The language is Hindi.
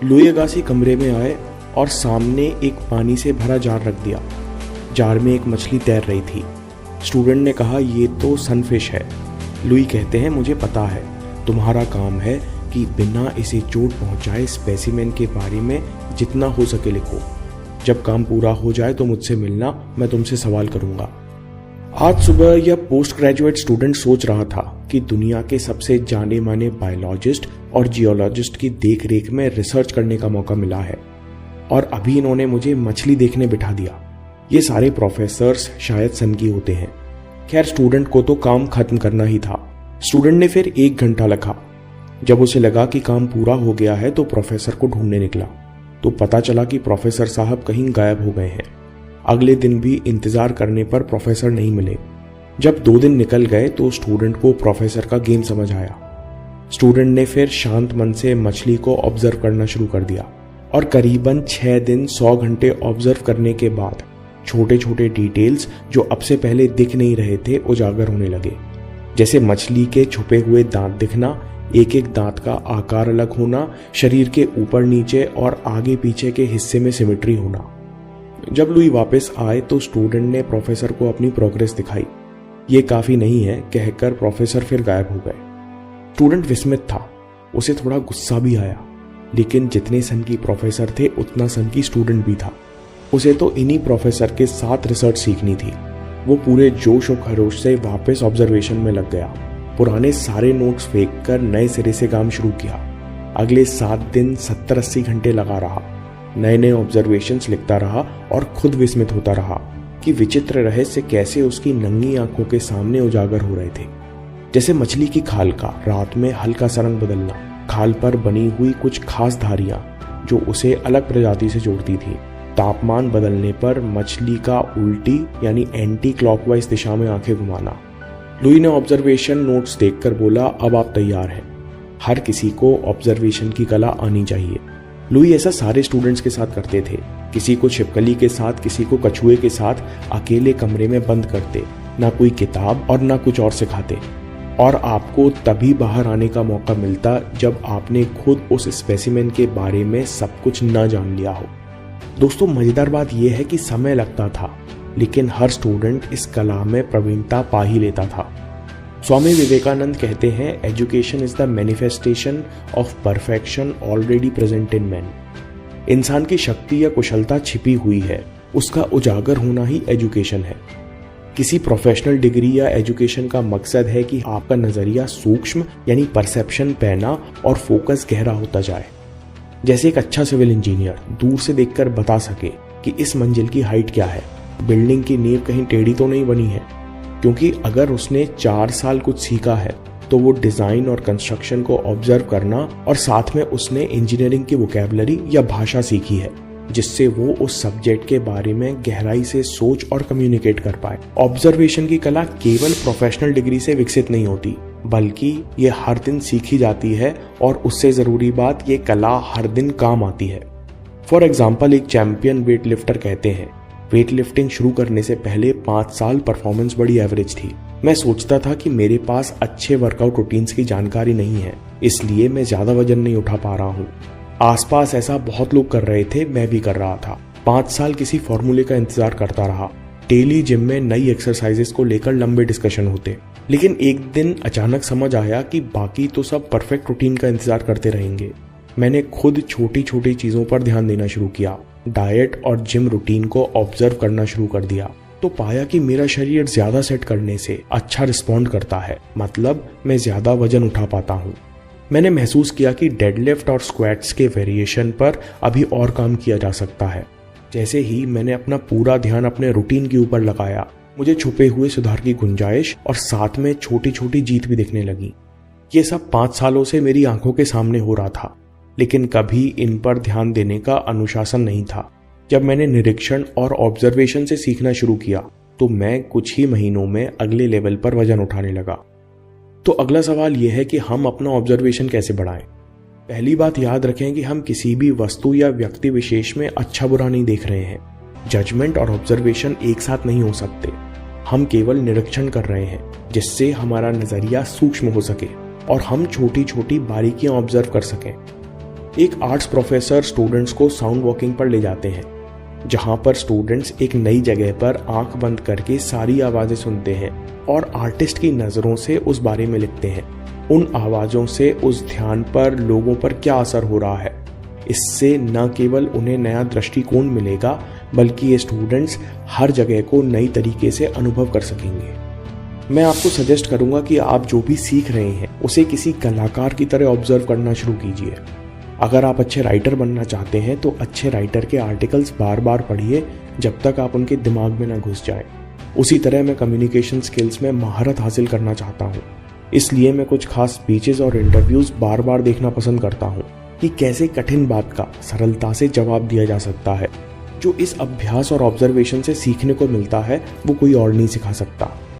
लुई अगासी कमरे में आए और सामने एक पानी से भरा जार रख दिया। जार में एक मछली तैर रही थी। स्टूडेंट ने कहा, ये तो सनफिश है। लुई कहते हैं, मुझे पता है, तुम्हारा काम है कि बिना इसे चोट पहुंचाए स्पेसिमेन के बारे में जितना हो सके लिखो। जब काम पूरा हो जाए तो मुझसे मिलना, मैं तुमसे सवाल करूंगा। आज सुबह यह पोस्ट ग्रेजुएट स्टूडेंट सोच रहा था कि दुनिया के सबसे जाने माने बायोलॉजिस्ट और जियोलॉजिस्ट की देखरेख में रिसर्च करने का मौका मिला है और अभी इन्होंने मुझे मछली देखने बिठा दिया। ये सारे प्रोफेसर्स शायद सन की होते हैं। खैर, स्टूडेंट को तो काम खत्म करना ही था। स्टूडेंट ने फिर 1 घंटा रखा। जब उसे लगा कि काम पूरा हो गया है तो प्रोफेसर को ढूंढने निकला तो पता चला कि प्रोफेसर साहब कहीं गायब हो गए हैं। अगले दिन भी इंतजार करने पर प्रोफेसर नहीं मिले। जब 2 दिन निकल गए तो स्टूडेंट को प्रोफेसर का गेम समझ आया। स्टूडेंट ने फिर शांत मन से मछली को ऑब्जर्व करना शुरू कर दिया और करीबन 6 दिन 100 घंटे ऑब्जर्व करने के बाद छोटे छोटे डिटेल्स जो अब से पहले दिख नहीं रहे थे उजागर होने लगे। जैसे मछली के छुपे हुए दांत दिखना, एक एक दांत का आकार अलग होना, शरीर के ऊपर नीचे और आगे पीछे के हिस्से में सिमेट्री होना। जब लुई वापस आए तो स्टूडेंट ने प्रोफेसर को अपनी प्रोग्रेस दिखाई। ये काफी नहीं है कहकर प्रोफेसर फिर गायब हो गए। स्टूडेंट विस्मित था, उसे थोड़ा गुस्सा भी आया, लेकिन जितने सन की प्रोफेसर थे उतना सन की स्टूडेंट भी था। उसे तो इन्हीं प्रोफेसर के साथ रिसर्च सीखनी थी। वो पूरे जोश और खरोश से वापस ऑब्जर्वेशन में लग गया। पुराने सारे नोट्स फेंक कर नए सिरे से काम शुरू किया। अगले 7 दिन 70-80 घंटे लगा रहा। नए नए ऑब्जर्वेशंस लिखता रहा और खुद विस्मित होता रहा कि विचित्र रहस्य कैसे उसकी नंगी आंखों के सामने उजागर हो रहे थे। जैसे मछली की खाल का रात में हल्का सा रंग बदलना, खाल पर बनी हुई कुछ खास धारियां जो उसे अलग प्रजाति से जोड़ती थी, तापमान बदलने पर मछली का उल्टी यानी एंटी क्लॉकवाइज दिशा में आंखें घुमाना। लुई ने ऑब्जर्वेशन नोट्स देखकर बोला, अब आप तैयार हैं। हर किसी को ऑब्जर्वेशन की कला आनी चाहिए। लुई ऐसा सारे स्टूडेंट्स के साथ करते थे। किसी को छिपकली के साथ, किसी को कछुए के साथ अकेले कमरे में बंद करते, ना कोई किताब और ना कुछ और सिखाते। और आपको तभी बाहर आने का मौका मिलता जब आपने खुद उस स्पेसिमेन के बारे में सब कुछ न जान लिया हो। दोस्तों, मजेदार बात यह है कि समय लगता था, लेकिन हर स्टूडेंट इस कला में प्रवीणता पा ही लेता था। स्वामी विवेकानंद कहते हैं, education is the manifestation of perfection already present in man. इंसान की शक्ति या कुशलता छिपी हुई है, उसका उजागर होना ही एजुकेशन है। किसी प्रोफेशनल डिग्री या एजुकेशन का मकसद है कि आपका नजरिया सूक्ष्म यानी परसेप्शन पैना और फोकस गहरा होता जाए। जैसे एक अच्छा सिविल इंजीनियर दूर से देखकर बता सके कि इस मंजिल की हाइट क्या है, बिल्डिंग की नींव कहीं टेढ़ी तो नहीं बनी है। क्योंकि अगर उसने 4 साल कुछ सीखा है तो वो डिजाइन और कंस्ट्रक्शन को ऑब्जर्व करना और साथ में उसने इंजीनियरिंग की वोकैबुलरी या भाषा सीखी है जिससे वो उस सब्जेक्ट के बारे में गहराई से सोच और कम्युनिकेट कर पाए। ऑब्जर्वेशन की कला केवल प्रोफेशनल डिग्री से विकसित नहीं होती, बल्कि ये हर दिन सीखी जाती है और उससे जरूरी बात, ये कला हर दिन काम आती है। फॉर एग्जाम्पल, एक चैंपियन वेट लिफ्टर कहते हैं, वेट लिफ्टिंग शुरू करने से पहले 5 साल परफॉर्मेंस बड़ी एवरेज थी। मैं सोचता था कि मेरे पास अच्छे वर्कआउट रूटीन्स की जानकारी नहीं है, इसलिए मैं ज्यादा वजन नहीं उठा पा रहा हूँ। आसपास ऐसा बहुत लोग कर रहे थे, मैं भी कर रहा था। 5 साल किसी फॉर्मूले का इंतजार करता रहा। डेली जिम में नई एक्सरसाइजेस को लेकर लंबे डिस्कशन होते, लेकिन एक दिन अचानक समझ आया कि बाकी तो सब परफेक्ट रूटीन का इंतजार करते रहेंगे। मैंने खुद छोटी छोटी चीजों पर ध्यान देना शुरू किया, डाइट और जिम रूटीन को ऑब्जर्व करना शुरू कर दिया, तो पाया कि मेरा शरीर ज्यादा सेट करने से अच्छा रिस्पॉन्ड करता है, मतलब मैं ज्यादा वजन उठा पाता हूँ। मैंने महसूस किया कि डेडलिफ्ट और स्क्वाट्स के वेरिएशन पर अभी और काम किया जा सकता है। जैसे ही मैंने अपना पूरा ध्यान अपने रूटीन के ऊपर लगाया, मुझे छुपे हुए सुधार की गुंजाइश और साथ में छोटी छोटी जीत भी दिखने लगी। ये सब 5 सालों से मेरी आंखों के सामने हो रहा था, लेकिन कभी इन पर ध्यान देने का अनुशासन नहीं था। जब मैंने निरीक्षण और ऑब्जर्वेशन से सीखना शुरू किया तो मैं कुछ ही महीनों में अगले लेवल पर वजन उठाने लगा। तो अगला सवाल यह है कि हम अपना ऑब्जर्वेशन कैसे बढ़ाएं। पहली बात याद रखें कि हम किसी भी वस्तु या व्यक्ति विशेष में अच्छा बुरा नहीं देख रहे हैं। जजमेंट और ऑब्जर्वेशन एक साथ नहीं हो सकते। हम केवल निरीक्षण कर रहे हैं जिससे हमारा नजरिया सूक्ष्म हो सके और हम छोटी छोटी बारीकियां ऑब्जर्व कर सकें। एक आर्ट्स प्रोफेसर स्टूडेंट्स को साउंड वॉकिंग पर ले जाते हैं, जहां पर स्टूडेंट्स एक नई जगह पर आंख बंद करके सारी आवाजें सुनते हैं और आर्टिस्ट की नज़रों से उस बारे में लिखते हैं। उन आवाज़ों से उस ध्यान पर लोगों पर क्या असर हो रहा है। इससे न केवल उन्हें नया दृष्टिकोण मिलेगा, बल्कि ये स्टूडेंट्स हर जगह को नई तरीके से अनुभव कर सकेंगे। मैं आपको सजेस्ट करूंगा कि आप जो भी सीख रहे हैं उसे किसी कलाकार की तरह ऑब्जर्व करना शुरू कीजिए। अगर आप अच्छे राइटर बनना चाहते हैं तो अच्छे राइटर के आर्टिकल्स बार बार पढ़िए जब तक आप उनके दिमाग में ना घुस जाए। उसी तरह मैं कम्युनिकेशन स्किल्स में महारत हासिल करना चाहता हूँ, इसलिए मैं कुछ खास स्पीचेस और इंटरव्यूज बार बार देखना पसंद करता हूँ कि कैसे कठिन बात का सरलता से जवाब दिया जा सकता है। जो इस अभ्यास और ऑब्जर्वेशन से सीखने को मिलता है वो कोई और नहीं सिखा सकता।